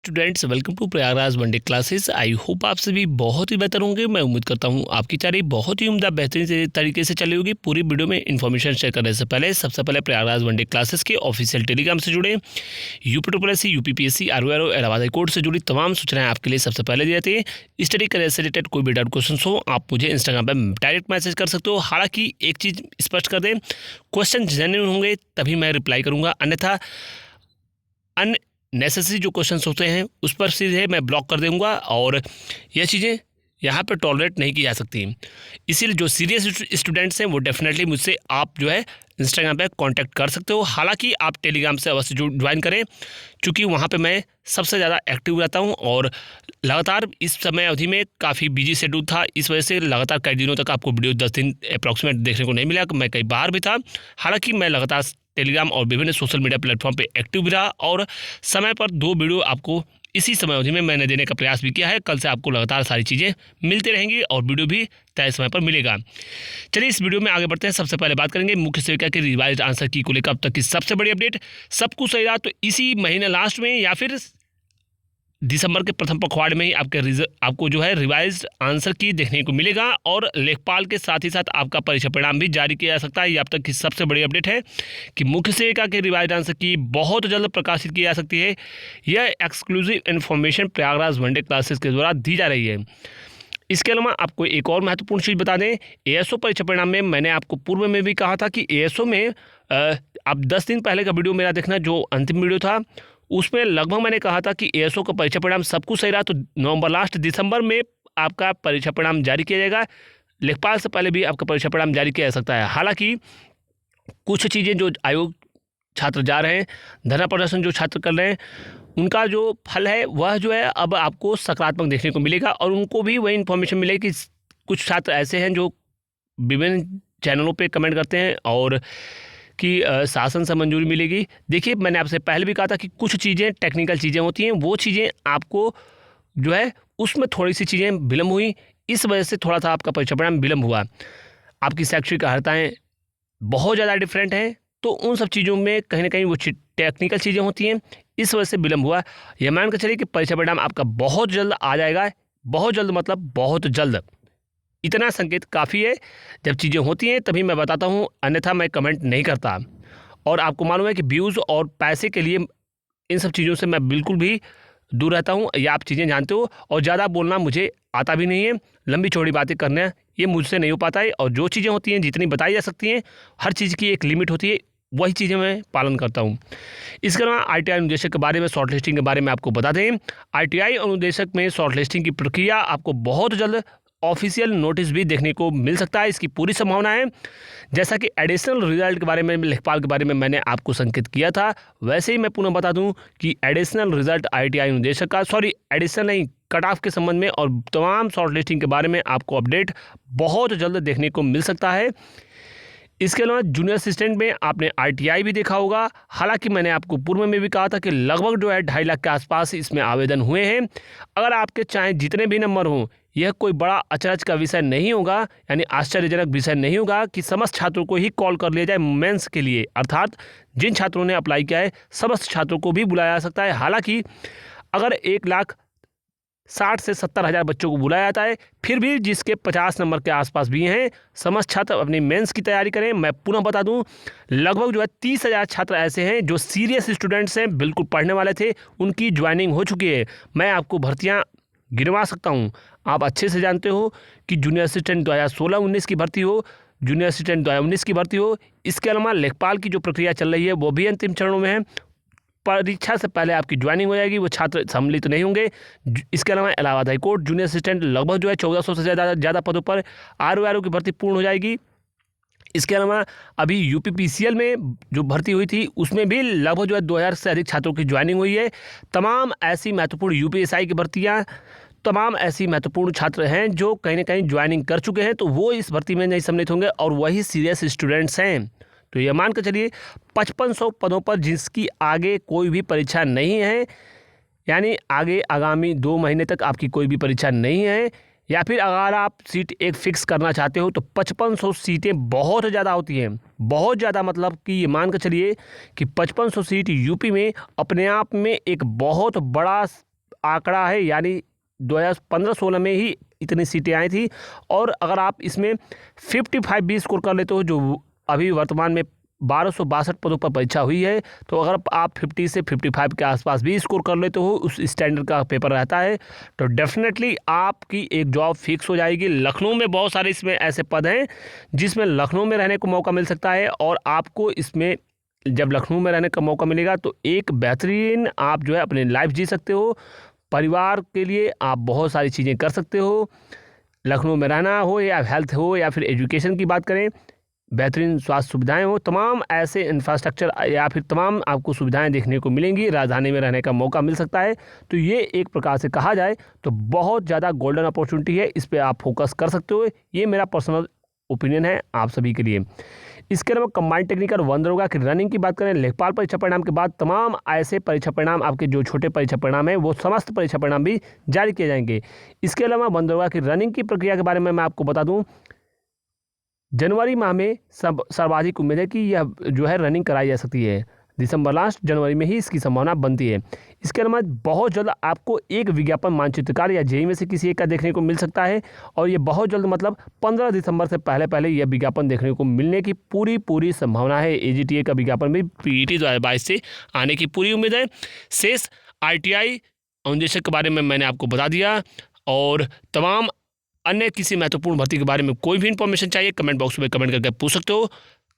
Students, welcome to Prayagraj one day classes. I hope आप सभी बहुत ही बेहतर होंगे। मैं उम्मीद करता हूं आपकी तैयारी बहुत ही उम्दा बेहतरीन तरीके से चली होगी। पूरी वीडियो में इन्फॉर्मेशन शेयर करने से पहले सबसे पहले प्रयागराज वनडे क्लासेस के ऑफिशियल टेलीग्राम से जुड़े UP UPPSC RORO Allahabad high court से जुड़ी तमाम सूचनाएं आपके लिए सबसे पहले दी जाती है। स्टडी करियर से रिलेटेड कोई भी डाउट क्वेश्चन हो आप मुझे इंस्टाग्राम पर डायरेक्ट मैसेज कर सकते हो। हालांकि एक चीज़ स्पष्ट कर दें, क्वेश्चन जेन्युइन होंगे तभी मैं रिप्लाई करूँगा, अन्यथा नेसेसरी जो क्वेश्चंस होते हैं उस पर सीधे मैं ब्लॉक कर दूंगा और यह चीज़ें यहाँ पर टॉलरेट नहीं की जा सकती। इसीलिए जो सीरियस स्टूडेंट्स हैं वो डेफिनेटली मुझसे आप जो है इंस्टाग्राम पे कांटेक्ट कर सकते हो। हालांकि आप टेलीग्राम से अवश्य ज्वाइन करें, क्योंकि वहाँ पे मैं सबसे ज़्यादा एक्टिव रहता हूँ और लगातार इस समय अवधि में काफ़ी बिजी शेड्यूल था। इस वजह से लगातार कई दिनों तक आपको वीडियो 10 दिन अप्रॉक्सीमेट देखने को नहीं मिला। मैं कई बाहर भी था। हालांकि मैं लगातार टेलीग्राम और विभिन्न सोशल मीडिया प्लेटफॉर्म पे एक्टिव भी रहा और समय पर 2 वीडियो आपको इसी समय अवधि में मैंने देने का प्रयास भी किया है। कल से आपको लगातार सारी चीज़ें मिलती रहेंगी और वीडियो भी तय समय पर मिलेगा। चलिए इस वीडियो में आगे बढ़ते हैं। सबसे पहले बात करेंगे मुख्य सेविका के रिवाइज्ड आंसर की को लेकर अब तक की सबसे बड़ी अपडेट। सब कुछ सही रहा तो इसी महीने लास्ट में या फिर दिसंबर के प्रथम पखवाड़े में ही आपको जो है रिवाइज्ड आंसर की देखने को मिलेगा और लेखपाल के साथ ही साथ आपका परीक्षा परिणाम भी जारी किया जा सकता है। ये अब तक की सबसे बड़ी अपडेट है कि मुख्य सेविका के रिवाइज्ड आंसर की बहुत जल्द प्रकाशित की जा सकती है। यह exclusive information Prayagraj one day classes के द्वारा दी जा रही है। इसके अलावा आपको एक और महत्वपूर्ण चीज़ बता दें, एएसओ परीक्षा परिणाम में मैंने आपको पूर्व में भी कहा था कि एएसओ में आप 10 दिन पहले का वीडियो मेरा देखना, जो अंतिम वीडियो था उसमें लगभग मैंने कहा था कि एएसओ का परीक्षा परिणाम सब कुछ सही रहा तो नवंबर लास्ट दिसंबर में आपका परीक्षा परिणाम जारी किया जाएगा। लेखपाल से पहले भी आपका परीक्षा परिणाम जारी किया जा सकता है। हालांकि कुछ चीज़ें जो आयोग छात्र जा रहे हैं, धरना प्रदर्शन जो छात्र कर रहे हैं, उनका जो फल है वह जो है अब आपको सकारात्मक देखने को मिलेगा और उनको भी वही इन्फॉर्मेशन मिलेगी कि कुछ छात्र ऐसे हैं जो विभिन्न चैनलों पे कमेंट करते हैं और कि शासन से मंजूरी मिलेगी। देखिए, मैंने आपसे पहले भी कहा था कि कुछ चीज़ें टेक्निकल चीज़ें होती हैं, वो चीज़ें आपको जो है उसमें थोड़ी सी चीज़ें विलम्ब हुई, इस वजह से थोड़ा सा आपका परीक्षा परिणाम विलम्ब हुआ। आपकी शैक्षिक अर्हताएँ बहुत ज़्यादा डिफरेंट हैं, तो उन सब चीज़ों में कहीं ना कहीं वो टेक्निकल चीज़ें होती हैं, इस वजह से विलम्ब हुआ। यह मान कर चलिए कि परीक्षा परिणाम आपका बहुत जल्द आ जाएगा। बहुत जल्द मतलब बहुत जल्द, इतना संकेत काफ़ी है। जब चीज़ें होती हैं तभी मैं बताता हूँ, अन्यथा मैं कमेंट नहीं करता। और आपको मालूम है कि व्यूज़ और पैसे के लिए इन सब चीज़ों से मैं बिल्कुल भी दूर रहता हूँ, ये आप चीज़ें जानते हो। और ज़्यादा बोलना मुझे आता भी नहीं है, लंबी चौड़ी बातें करना ये मुझसे नहीं हो पाता है। और जो चीज़ें होती हैं जितनी बताई जा सकती हैं, हर चीज़ की एक लिमिट होती है, वही चीज़ें मैं पालन करता हूँ। इसके अलावा आईटीआई अनुदेशक के बारे में, शॉर्ट लिस्टिंग के बारे में आपको बता दें, आईटीआई अनुदेशक में शॉर्ट लिस्टिंग की प्रक्रिया आपको बहुत जल्द ऑफिशियल नोटिस भी देखने को मिल सकता है। इसकी पूरी संभावना है। जैसा कि एडिशनल रिजल्ट के बारे में, लेखपाल के बारे में मैंने आपको संकेत किया था, वैसे ही मैं पुनः बता दूं कि एडिशनल रिजल्ट आईटीआई अनुदेशक का, एडिशनल नहीं, कट ऑफ के संबंध में और तमाम शॉर्ट लिस्टिंग के बारे में आपको अपडेट बहुत जल्द देखने को मिल सकता है। इसके अलावा जूनियर असिस्टेंट में आपने आरटीआई भी देखा होगा। हालांकि मैंने आपको पूर्व में भी कहा था कि लगभग जो है 2.5 लाख के आसपास इसमें आवेदन हुए हैं। अगर आपके चाहे जितने भी नंबर हों, यह कोई बड़ा अचरज का विषय नहीं होगा, यानी आश्चर्यजनक विषय नहीं होगा कि समस्त छात्रों को ही कॉल कर लिया जाए मेंस के लिए, अर्थात जिन छात्रों ने अप्लाई किया है समस्त छात्रों को भी बुलाया जा सकता है। हालांकि अगर 1,60,000 से 70,000 बच्चों को बुलाया जाता है, फिर भी जिसके 50 नंबर के आसपास भी हैं, समस्त छात्र अपनी मेंस की तैयारी करें। मैं पुनः बता दूं, लगभग जो है 30,000 छात्र ऐसे हैं जो सीरियस स्टूडेंट्स हैं, बिल्कुल पढ़ने वाले थे, उनकी ज्वाइनिंग हो चुकी है। मैं आपको भर्तियां गिनवा सकता हूं। आप अच्छे से जानते हो कि जूनियर असिस्टेंट 2016-19 की भर्ती हो, जूनियर असिस्टेंट 2019 की भर्ती हो। इसके अलावा लेखपाल की जो प्रक्रिया चल रही है वो भी अंतिम चरणों में है। परीक्षा से पहले आपकी ज्वाइनिंग हो जाएगी, वो छात्र सम्मिलित नहीं होंगे। इसके अलावा Allahabad high court junior assistant लगभग जो है 1400 से ज़्यादा पदों पर आरओआरओ की भर्ती पूर्ण हो जाएगी। इसके अलावा अभी यूपीपीसीएल में जो भर्ती हुई थी उसमें भी लगभग जो है 2000 से अधिक छात्रों की ज्वाइनिंग हुई है। तमाम ऐसी महत्वपूर्ण यूपीएसआई की भर्तियाँ, तमाम ऐसी महत्वपूर्ण छात्र हैं जो कहीं ना कहीं ज्वाइनिंग कर चुके हैं, तो वो इस भर्ती में नहीं सम्मिलित होंगे और वही सीरियस स्टूडेंट्स हैं। तो ये मान कर चलिए 5500 पदों पर जिसकी आगे कोई भी परीक्षा नहीं है, यानी आगे आगामी 2 महीने तक आपकी कोई भी परीक्षा नहीं है, या फिर अगर आप सीट एक फिक्स करना चाहते हो तो 5500 सीटें बहुत ज़्यादा होती हैं। बहुत ज़्यादा मतलब कि ये मान कर चलिए कि 5500 सीट यूपी में अपने आप में एक बहुत बड़ा आंकड़ा है, यानी 2015-16 में ही इतनी सीटें आई थी। और अगर आप इसमें 55 भी स्कोर कर लेते हो, जो अभी वर्तमान में 1262 पदों पर परीक्षा हुई है, तो अगर आप 50 से 55 के आसपास भी स्कोर कर लेते हो, उस स्टैंडर्ड का पेपर रहता है, तो डेफिनेटली आपकी एक जॉब फिक्स हो जाएगी। लखनऊ में बहुत सारे इसमें ऐसे पद हैं जिसमें लखनऊ में रहने को मौका मिल सकता है, और आपको इसमें जब लखनऊ में रहने का मौका मिलेगा तो एक बेहतरीन आप जो है अपनी लाइफ जी सकते हो। परिवार के लिए आप बहुत सारी चीज़ें कर सकते हो। लखनऊ में रहना हो या हेल्थ हो या फिर एजुकेशन की बात करें, बेहतरीन स्वास्थ्य सुविधाएं हो, तमाम ऐसे इंफ्रास्ट्रक्चर या फिर तमाम आपको सुविधाएं देखने को मिलेंगी। राजधानी में रहने का मौका मिल सकता है। तो ये एक प्रकार से कहा जाए तो बहुत ज़्यादा गोल्डन अपॉर्चुनिटी है, इस पर आप फोकस कर सकते हो। ये मेरा पर्सनल ओपिनियन है आप सभी के लिए। इसके अलावा कंबाइंड टेक्निकल वन दरोगा की रनिंग की बात करें, लेखपाल परीक्षा परिणाम के बाद तमाम ऐसे परीक्षा परिणाम, आपके जो छोटे परीक्षा परिणाम है, वो समस्त परीक्षा परिणाम भी जारी किए जाएंगे। इसके अलावा वन दरोगा की रनिंग की प्रक्रिया के बारे में मैं आपको बता दूं, जनवरी माह में सर्वाधिक उम्मीद है कि यह जो है रनिंग कराई जा सकती है। दिसंबर लास्ट जनवरी में ही इसकी संभावना बनती है। इसके अलावा बहुत जल्द आपको एक विज्ञापन मानचित्रकार या जेईई में से किसी एक का देखने को मिल सकता है, और ये बहुत जल्द मतलब 15 दिसंबर से पहले यह विज्ञापन देखने को मिलने की पूरी संभावना है। AGTA का विज्ञापन भी PET 2022 से आने की पूरी उम्मीद है। शेष RTI अनुदेशक के बारे में मैंने आपको बता दिया, और तमाम अन्य किसी महत्वपूर्ण भर्ती के बारे में कोई भी इन्फॉर्मेशन चाहिए कमेंट बॉक्स में कमेंट करके पूछ सकते हो।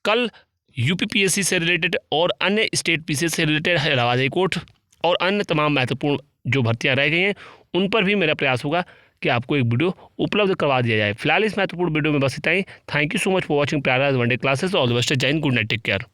कल UPPSC से रिलेटेड और अन्य स्टेट PCS से रिलेटेड, इलाहाबाद हाई कोर्ट और अन्य तमाम महत्वपूर्ण जो भर्तियां रह गई हैं, उन पर भी मेरा प्रयास होगा कि आपको एक वीडियो उपलब्ध करवा दिया जाए। फिलहाल इस महत्वपूर्ण वीडियो में बस इतना ही। Thank you so much for watching प्यारा one day classes. All the best, जय हिंद, गुड नाइट, टेक केयर।